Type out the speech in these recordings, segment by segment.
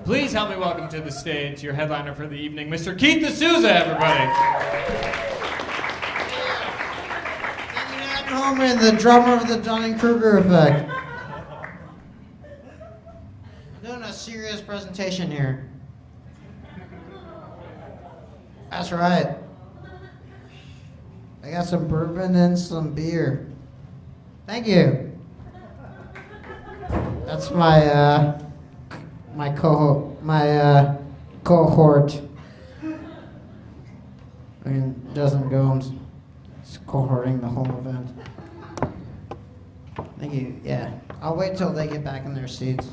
Please help me welcome to the stage your headliner for the evening, Mr. Keith D'Souza, everybody. Homer, the drummer of the Dunning-Kruger effect. I'm doing a serious presentation here. That's right. I got some bourbon and some beer. Thank you. That's my cohort. I mean, Justin Gomes is cohorting the whole event. Thank you. Yeah, I'll wait till they get back in their seats.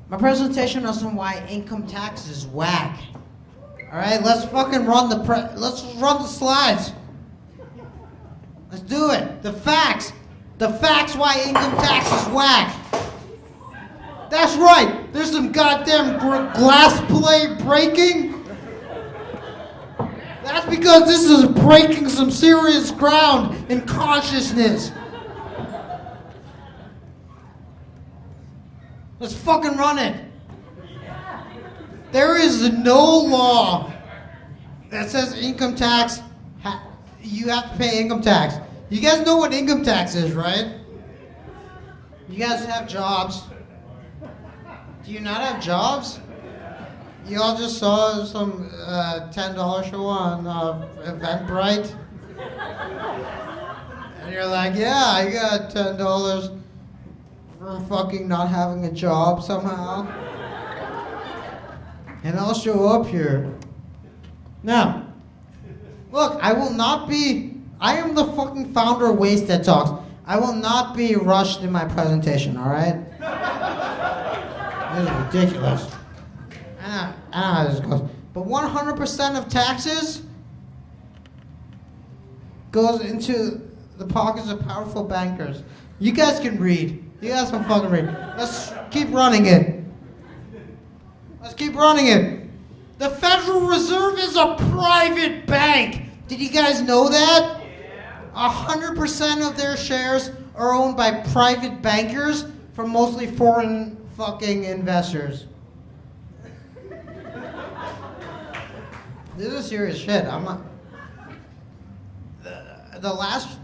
My presentation on why income tax is whack. All right, let's fucking run let's run the slides. Let's do it. The facts why income tax is whack. That's right. There's some goddamn glass plate breaking. That's because this is breaking some serious ground in consciousness. Let's fucking run it. There is no law that says income tax, you have to pay income tax. You guys know what income tax is, right? You guys have jobs. Do you not have jobs? You all just saw some $10 show on Eventbrite? And you're like, yeah, I got $10 for fucking not having a job somehow. And I'll show up here. Now, look, I am the fucking founder of WasTED Talks. I will not be rushed in my presentation, alright? This is ridiculous. I know how this goes. But 100% of taxes goes into the pockets of powerful bankers. You guys can read. You guys can fucking read. Let's keep running it. Let's keep running it. The Federal Reserve is a private bank. Did you guys know that? 100% of their shares are owned by private bankers from mostly foreign fucking investors. This is serious shit. I'm not. The last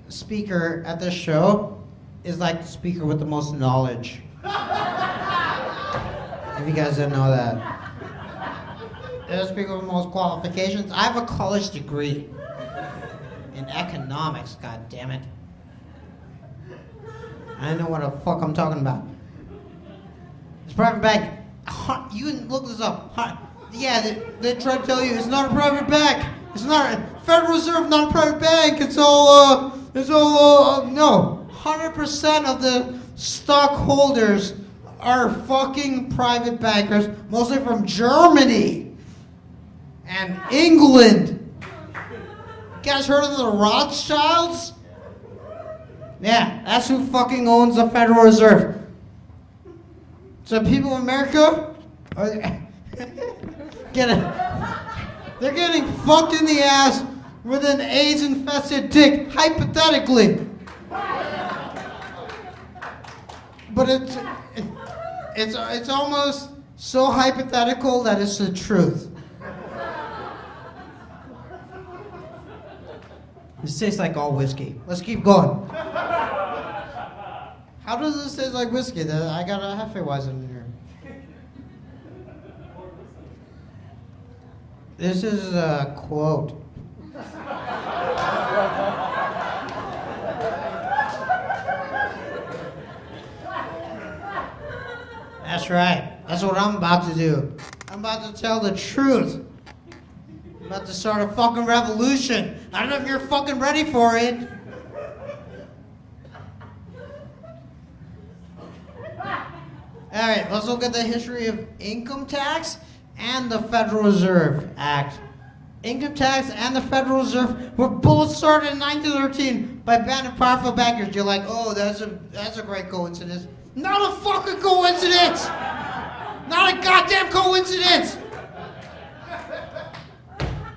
speaker at this show is like the speaker with the most knowledge. If you guys didn't know that. The speaker with the most qualifications. I have a college degree in economics, god damn it. I know what the fuck I'm talking about. It's a private bank. You can look this up. Yeah, they try to tell you it's not a private bank. It's not a Federal Reserve, not a private bank. No. 100% of the stockholders are fucking private bankers, mostly from Germany and England. You guys heard of the Rothschilds? Yeah, that's who fucking owns the Federal Reserve. So people in America are they're getting fucked in the ass with an AIDS-infested dick, hypothetically. But it's almost so hypothetical that it's the truth. This tastes like all whiskey. Let's keep going. How does this taste like whiskey? I got a Hefeweizen in here. This is a quote. That's right. That's what I'm about to do. I'm about to tell the truth. I'm about to start a fucking revolution. I don't know if you're fucking ready for it. Alright, let's look at the history of income tax and the Federal Reserve Act. Income tax and the Federal Reserve were both started in 1913 by powerful bankers. You're like, oh, that's a great coincidence. Not a fucking coincidence! Not a goddamn coincidence!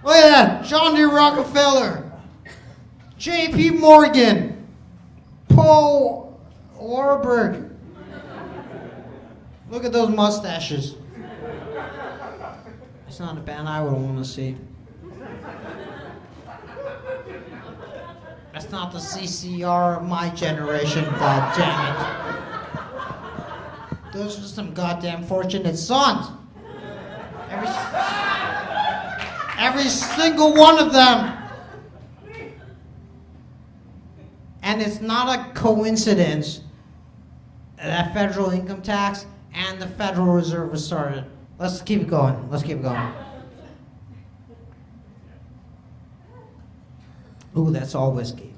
Look at that. John D. Rockefeller, J.P. Morgan, Paul Warburg. Look at those mustaches. It's not a band I would want to see. That's not the CCR of my generation, god damn it. Those are some goddamn fortunate sons. Every single one of them. And it's not a coincidence that federal income tax and the Federal Reserve was started. Let's keep it going. Let's keep it going. Ooh, that's all whiskey.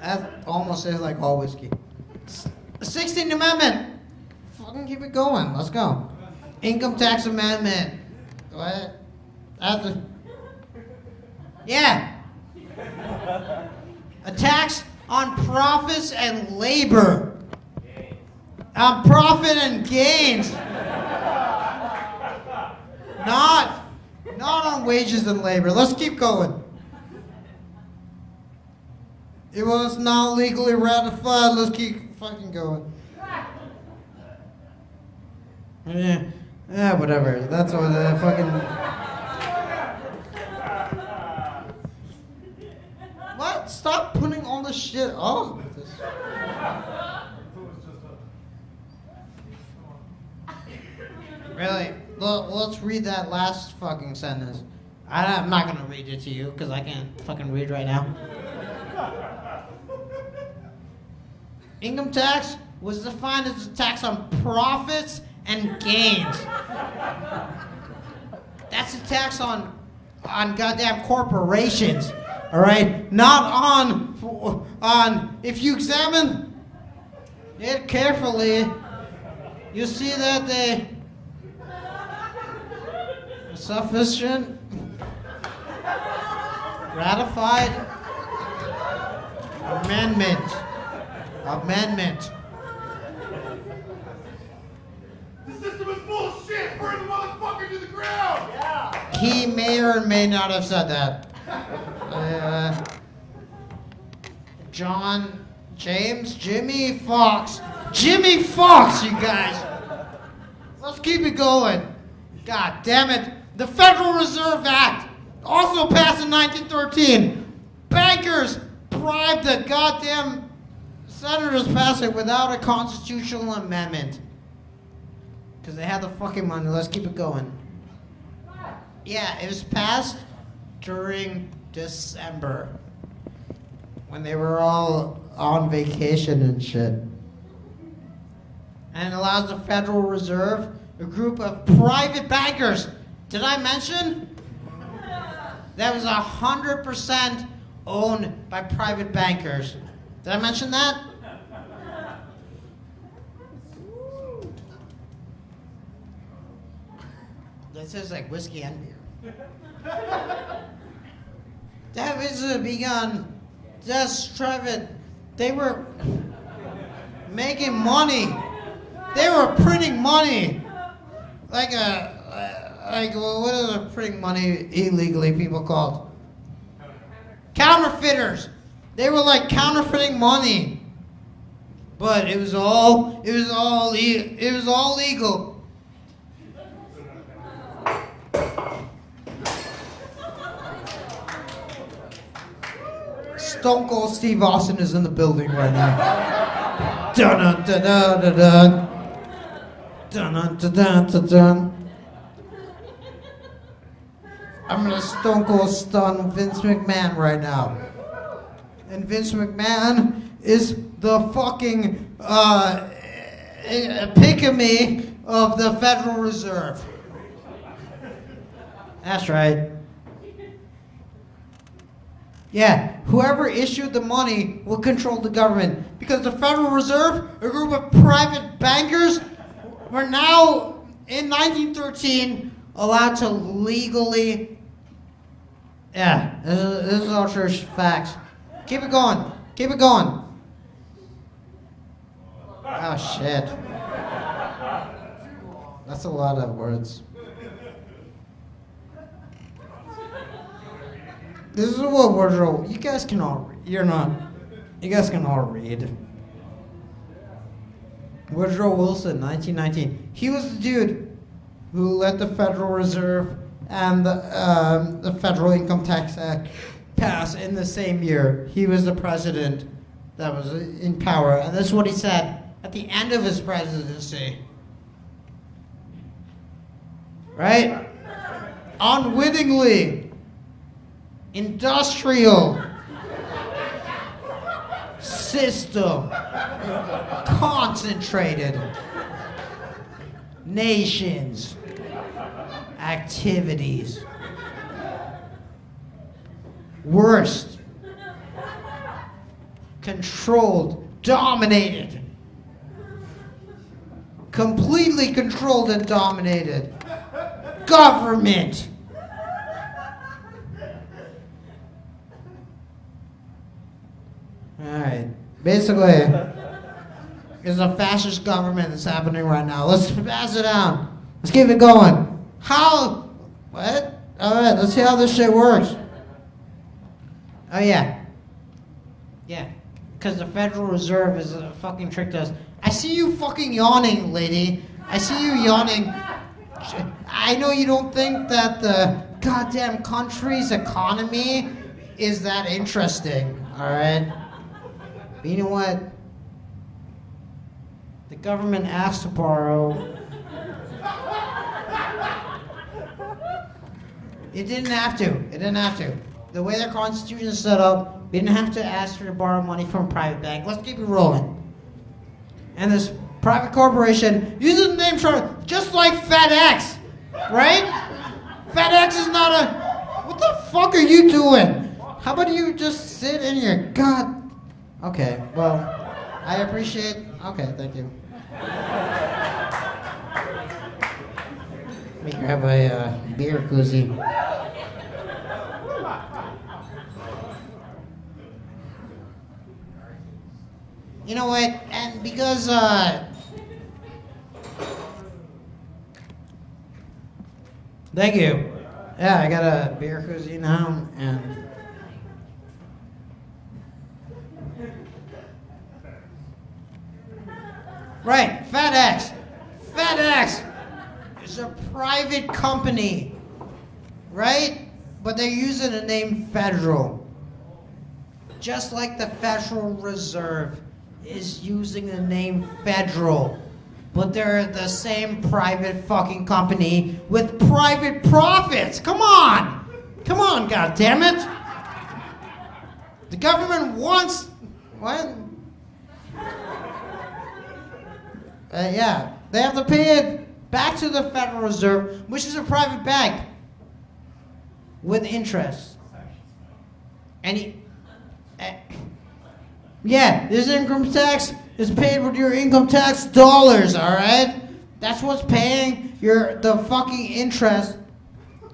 That almost is like all whiskey. 16th Amendment. Fucking keep it going. Let's go. Income tax amendment. What? Yeah. A tax on profits and labor. On profit and gains. Not on wages and labor. Let's keep going. It was not legally ratified. Let's keep fucking going. Yeah, whatever. That's what the fucking... What? Stop putting all this shit off. Really? Let's read that last fucking sentence. I'm not gonna read it to you because I can't fucking read right now. Income tax was defined as a tax on profits and gains. That's a tax on goddamn corporations, all right? Not on. If you examine it carefully, you see that they sufficient ratified amendment. The system is full of shit! Burn the motherfucker to the ground! Yeah! He may or may not have said that. Jimmy Fox, you guys. Let's keep it going. God damn it. The Federal Reserve Act, also passed in 1913. Bankers bribed the goddamn senators pass it without a constitutional amendment. Because they had the fucking money. Let's keep it going. Yeah, it was passed during December. When they were all on vacation and shit. And it allows the Federal Reserve, a group of private bankers. Did I mention? That was 100% owned by private bankers. Did I mention that? That says like whiskey and beer. That was begun just private. They were making money. They were printing money. Like what are printing money illegally people called? Counterfeiters. They were like counterfeiting money. But it was all legal. Stone Cold Steve Austin is in the building right now. Dun dun dun dun dun dun. Dun dun dun dun dun dun. I'm gonna Stone Cold stun Vince McMahon right now. And Vince McMahon is the fucking epitome of the Federal Reserve. That's right. Yeah, whoever issued the money will control the government. Because the Federal Reserve, a group of private bankers, were now, in 1913, allowed to legally... Yeah, this is all true facts. Keep it going. Keep it going. Oh, shit. That's a lot of words. This is what Woodrow. You guys can all. You're not. You guys can all read. Woodrow Wilson, 1919. He was the dude who let the Federal Reserve and the Federal Income Tax Act pass in the same year. He was the president that was in power, and this is what he said at the end of his presidency. Right? Unwittingly, industrial system, concentrated nations, activities, worst, controlled, dominated, completely controlled and dominated, government. Alright, basically, it's a fascist government that's happening right now. Let's pass it down. Let's keep it going. How? What? Alright, let's see how this shit works. Oh yeah. Yeah, because the Federal Reserve is fucking tricked us. I see you fucking yawning, lady. I see you yawning. I know you don't think that the goddamn country's economy is that interesting, alright? But you know what? The government asked to borrow. It didn't have to. It didn't have to. The way their constitution is set up, we didn't have to ask for to borrow money from a private bank. Let's keep it rolling. And this private corporation uses the name chart just like FedEx, right? FedEx is not a... What the fuck are you doing? How about you just sit in your... God... Okay, well, I appreciate... Okay, thank you. Let me grab a beer koozie. You know what? And because thank you. Yeah, I got a beer koozie now, and right, FedEx. FedEx is a private company, right? But they're using the name Federal. Just like the Federal Reserve is using the name Federal. But they're the same private fucking company with private profits. Come on! Come on, goddammit! The government wants... What? Yeah, they have to pay it back to the Federal Reserve, which is a private bank, with interest. And yeah, this income tax is paid with your income tax dollars, all right? That's what's paying the fucking interest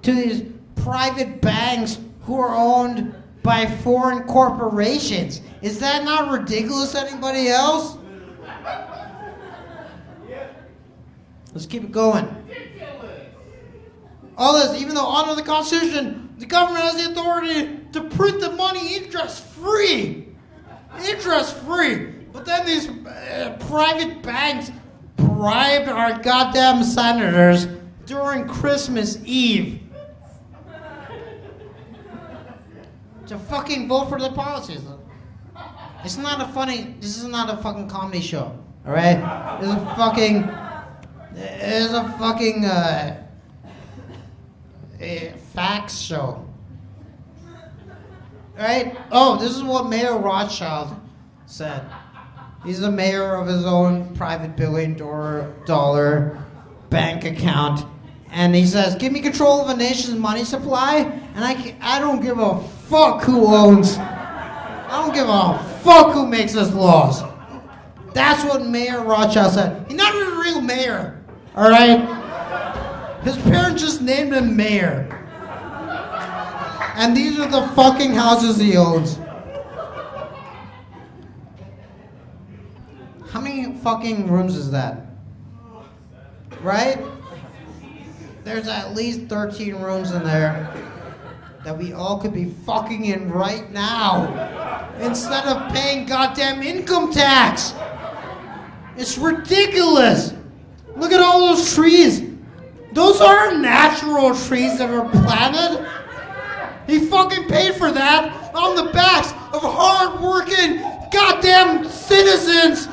to these private banks who are owned by foreign corporations. Is that not ridiculous to anybody else? Let's keep it going. All this, even though under the Constitution, the government has the authority to print the money interest-free. Interest-free. But then these private banks bribed our goddamn senators during Christmas Eve to fucking vote for their policies. This is not a fucking comedy show, alright? It's a fucking facts show. Right? Oh, this is what Mayor Rothschild said. He's the mayor of his own private billion-dollar bank account. And he says, give me control of a nation's money supply, and I don't give a fuck who owns. I don't give a fuck who makes us laws. That's what Mayor Rothschild said. He's not even a real mayor. Alright? His parents just named him mayor. And these are the fucking houses he owns. How many fucking rooms is that? Right? There's at least 13 rooms in there. that we all could be fucking in right now instead of paying goddamn income tax. It's ridiculous. Look at all those trees. Those aren't natural trees that are planted. He fucking paid for that on the backs of hard-working goddamn citizens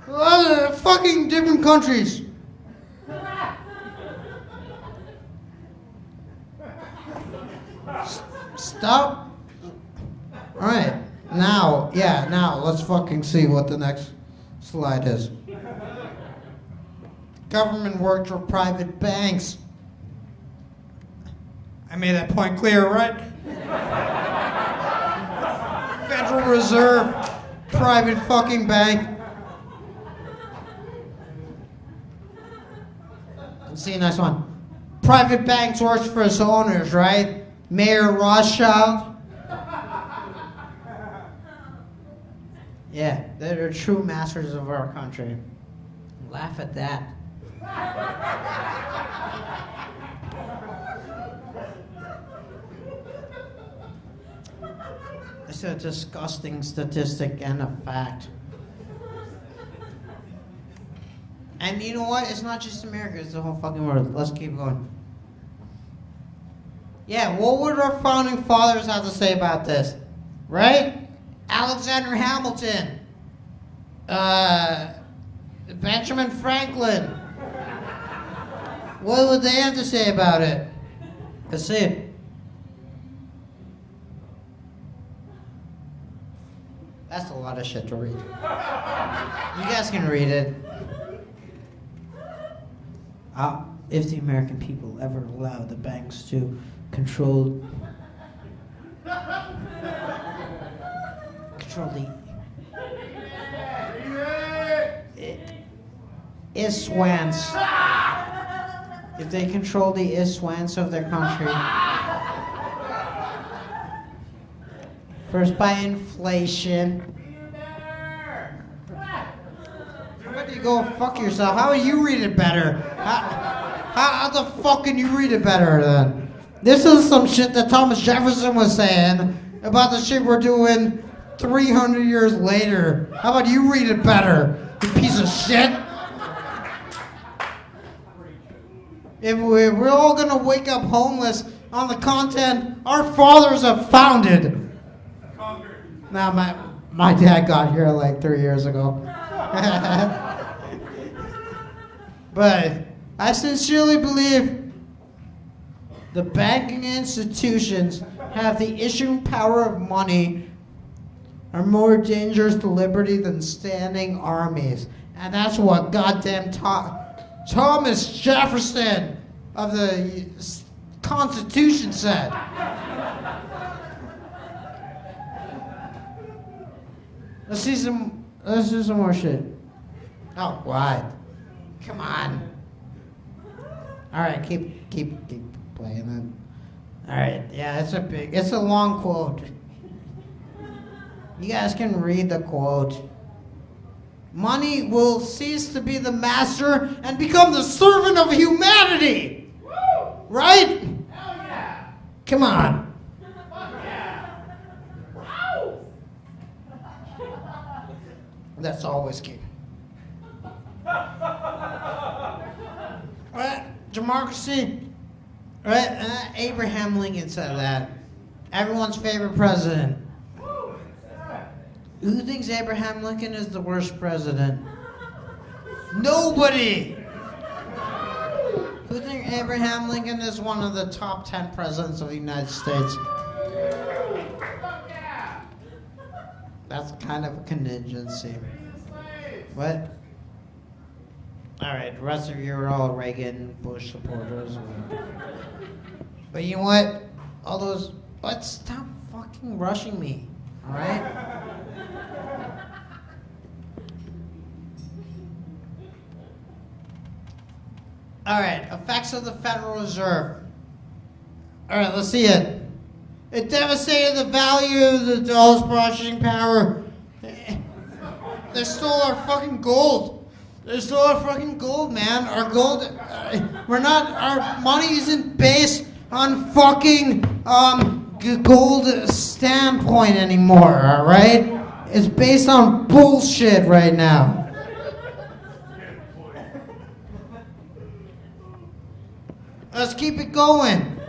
of fucking different countries. Stop. Alright, now let's fucking see what the next slide is. Government worked for private banks. I made that point clear, right? Federal Reserve, private fucking bank. Let's see, next one. Private banks works for its owners, right? Mayor Rothschild. Yeah, they're true masters of our country. Laugh at that. It's a disgusting statistic and a fact. And you know what? It's not just America, it's the whole fucking world. Let's keep going. Yeah, what would our founding fathers have to say about this? Right? Alexander Hamilton. Benjamin Franklin. What would they have to say about it? Let's see. That's a lot of shit to read. You guys can read it. If the American people ever allow the banks to control the issuance, if they control the issuance of their country, first by inflation. Why do you go fuck yourself? How will you read it better? How the fuck can you read it better then? This is some shit that Thomas Jefferson was saying about the shit we're doing 300 years later. How about you read it better, you piece of shit? If we're all gonna wake up homeless on the content our fathers have founded. Now, my dad got here like 3 years ago. But I sincerely believe the banking institutions have the issuing power of money are more dangerous to liberty than standing armies. And that's what goddamn Thomas Jefferson of the Constitution said. Let's do some more shit. Oh, what? Come on. All right, keep playing it. All right, yeah, it's a long quote. You guys can read the quote. Money will cease to be the master and become the servant of humanity. Woo! Right? Hell yeah! Come on. Fuck yeah! That's always key. Right? Democracy. Right? Abraham Lincoln said that. Everyone's favorite president. Who thinks Abraham Lincoln is the worst president? Nobody! Who thinks Abraham Lincoln is one of the top 10 presidents of the United States? That's kind of a contingency. What? Alright, the rest of you are all Reagan, Bush supporters. But you know what? All those... What? Stop fucking rushing me. Alright? Alright, effects of the Federal Reserve. Alright, let's see it. It devastated the value of the dollar's purchasing power. They stole our fucking gold. They stole our fucking gold, man. Our gold, our money isn't based on fucking gold standpoint anymore, all right? It's based on bullshit right now. Let's keep it going.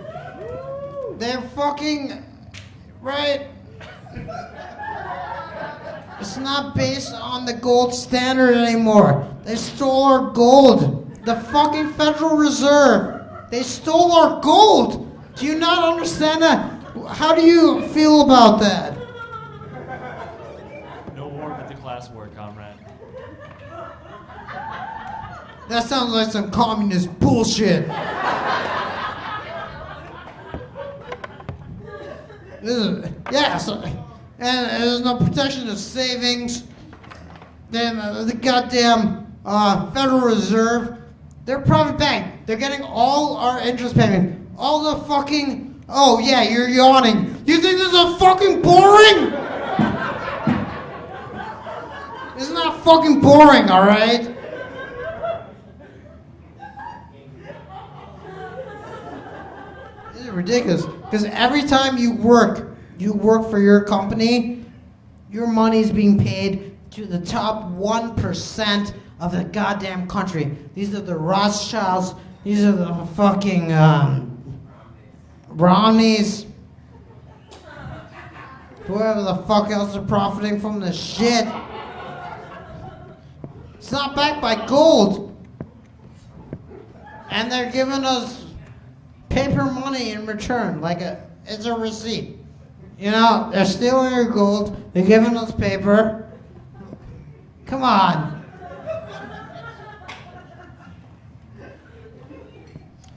They're fucking, right? It's not based on the gold standard anymore. They stole our gold. The fucking Federal Reserve. They stole our gold. Do you not understand that? How do you feel about that? No war but the class war, comrade. That sounds like some communist bullshit. Yes, and there's no protection of savings. Then the goddamn Federal Reserve, they're a private bank. They're getting all our interest payments. All the fucking, oh yeah, you're yawning. You think this is fucking boring? It's not fucking boring, all right? This is ridiculous. Because every time you work for your company, your money's being paid to the top 1% of the goddamn country. These are the Rothschilds. These are the fucking Romneys. Whoever the fuck else is profiting from this shit. It's not backed by gold. And they're giving us paper money in return, like it's a receipt. You know, they're stealing your gold, they're giving us paper. Come on.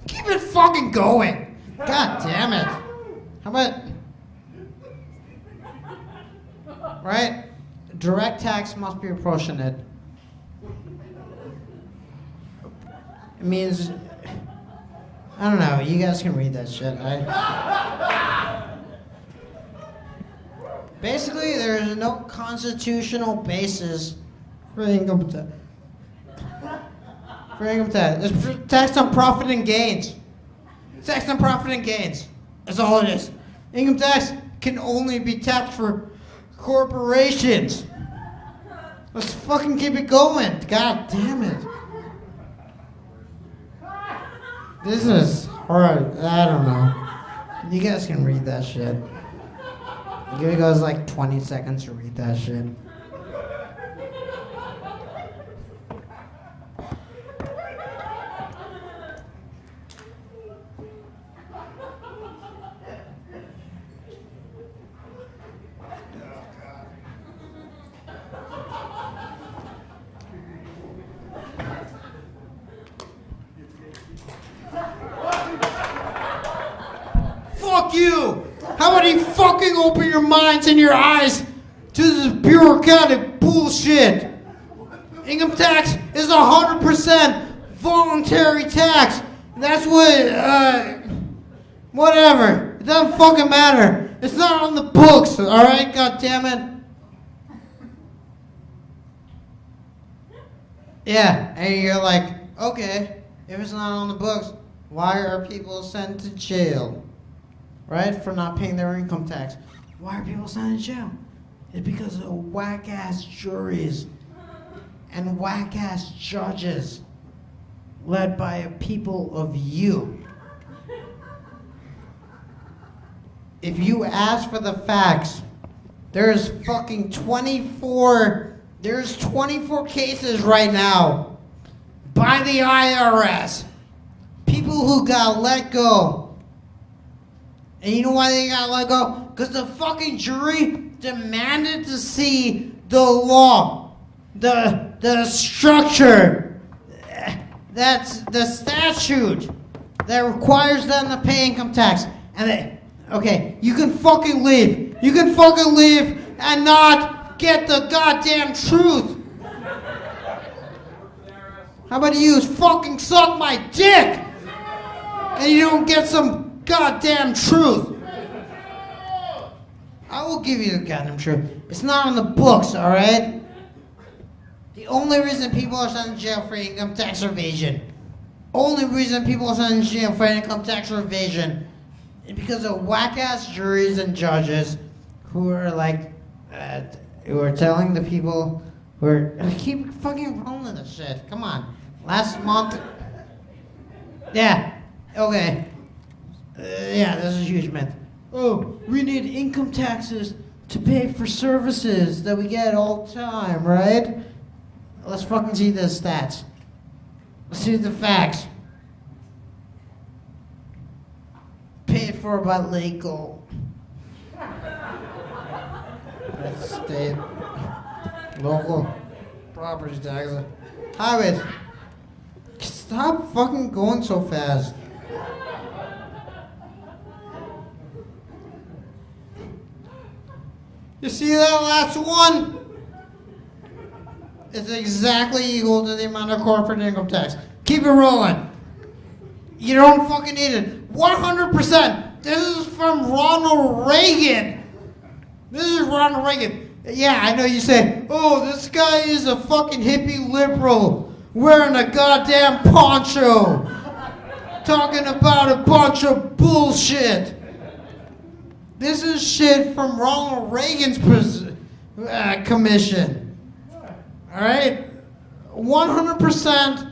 Keep it fucking going. God damn it. How about, right? Direct tax must be proportionate. It means, I don't know, you guys can read that shit. Basically, there is no constitutional basis for income tax. It's tax on profit and gains. Tax on profit and gains. That's all it is. Income tax can only be taxed for corporations. Let's fucking keep it going. God damn it. This is hard. I don't know. You guys can read that shit. It goes like 20 seconds to read that shit. Fuck you! How about you fucking open your minds and your eyes to this bureaucratic bullshit? Income tax is 100% voluntary tax. That's what, whatever. It doesn't fucking matter. It's not on the books, alright? God damn it. Yeah, and you're like, okay, if it's not on the books, why are people sent to jail? Right? For not paying their income tax. Why are people sent to jail? It's because of whack-ass juries and whack-ass judges led by a people of you. If you ask for the facts, there's 24 cases right now by the IRS. People who got let go. And you know why they got let go? Because the fucking jury demanded to see the law, the structure, that's the statute that requires them to pay income tax. And they, okay, you can fucking leave. You can fucking leave and not get the goddamn truth. How about you fucking suck my dick and you don't get some goddamn truth. I will give you the goddamn truth. It's not on the books, alright? The only reason people are sent to jail for income tax evasion. Only reason people are sent to jail for income tax evasion because of whack-ass juries and judges who are like, who are telling the people who are, keep fucking rolling this shit. Come on. Last month, yeah, okay. Yeah, this is a huge myth. Oh, we need income taxes to pay for services that we get all the time, right? Let's fucking see the stats. Let's see the facts. Paid for by legal. State, local, property taxes, highways. Stop fucking going so fast. You see that last one? It's exactly equal to the amount of corporate income tax. Keep it rolling. You don't fucking need it. 100%. This is from Ronald Reagan. This is Ronald Reagan. Yeah, I know you say, oh, this guy is a fucking hippie liberal wearing a goddamn poncho, talking about a bunch of bullshit. This is shit from Ronald Reagan's commission. All right? 100%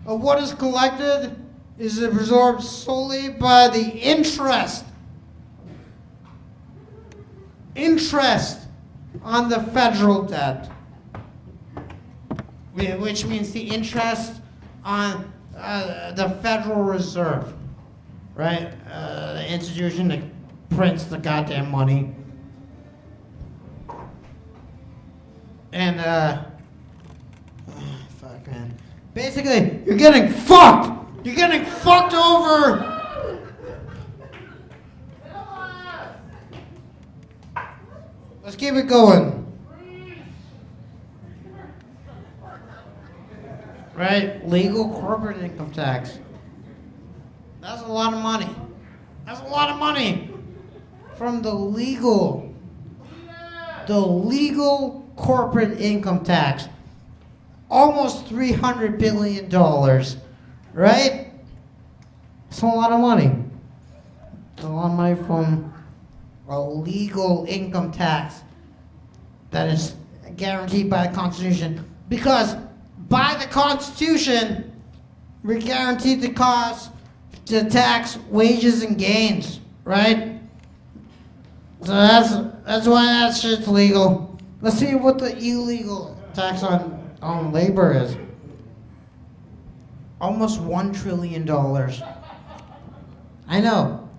of what is collected is absorbed solely by the interest on the federal debt, which means the interest on the Federal Reserve, right? The institution that prints the goddamn money. And, fuck, man. Basically, you're getting fucked! You're getting fucked over! Let's keep it going. Right? Legal corporate income tax. That's a lot of money. That's a lot of money from the legal corporate income tax. Almost $300 billion. Right? It's a lot of money. It's a lot of money from a legal income tax that is guaranteed by the Constitution. Because by the Constitution, we're guaranteed to tax wages and gains, right? So that's why that shit's legal. Let's see what the illegal tax on labor is. Almost $1 trillion. I know.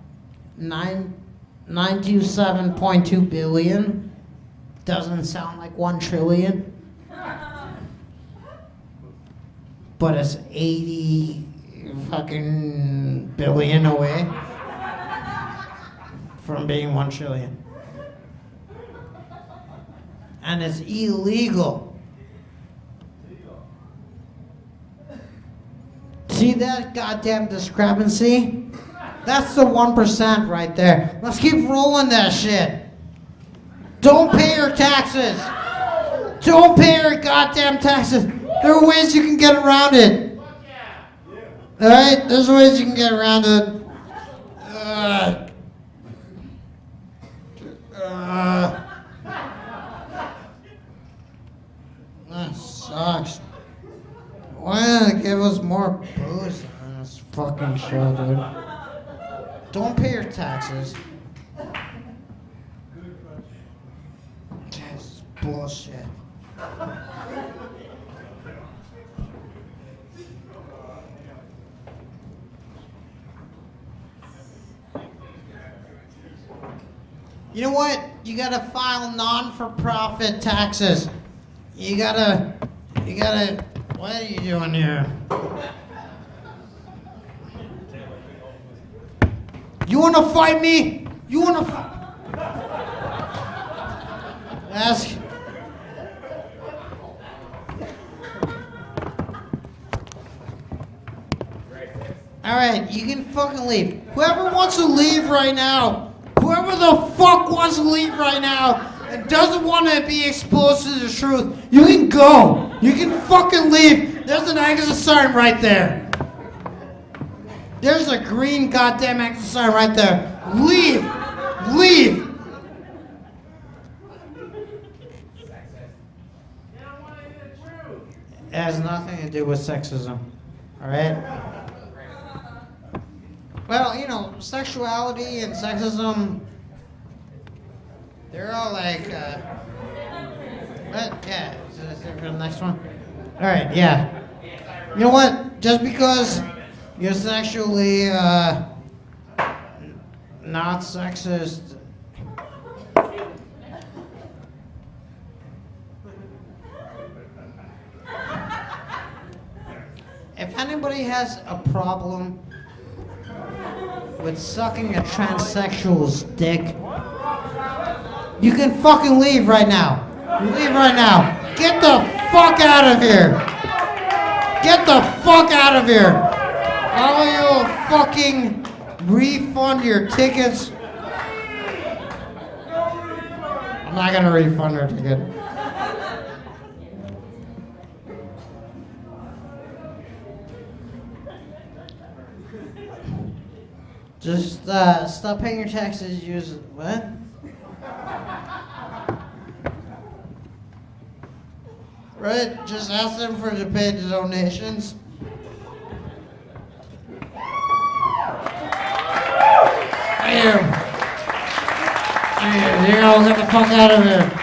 927.2 billion doesn't sound like 1 trillion. But it's 80 fucking billion away from being 1 trillion. And it's illegal. See that goddamn discrepancy? That's the 1% right there. Let's keep rolling that shit. Don't pay your taxes. Don't pay your goddamn taxes. There are ways you can get around it. Alright? There's ways you can get around it. That sucks. Why don't they give us more booze on this fucking show, dude? Don't pay your taxes. This is bullshit. You know what? You gotta file non-for-profit taxes. You gotta, what are you doing here? You wanna fight me? You wanna ask? Alright, you can fucking leave. Whoever wants to leave right now, whoever the fuck wants to leave right now and doesn't want to be exposed to the truth, you can go. You can fucking leave. There's an exit sign right there. There's a green goddamn exit sign right there. Leave! Leave! It has nothing to do with sexism. Alright? Well, you know, sexuality and sexism, they're all like, what? Yeah, is that for the next one? Alright, yeah. You know what? Just because you're sexually, not sexist. If anybody has a problem with sucking a transsexual's dick, you can fucking leave right now. Leave right now. Get the fuck out of here. Get the fuck out of here. I will fucking refund your tickets. I'm not gonna refund her ticket. Just stop paying your taxes. Use what? Right? Just ask them to pay the donations. Damn. You gotta get the fuck out of here.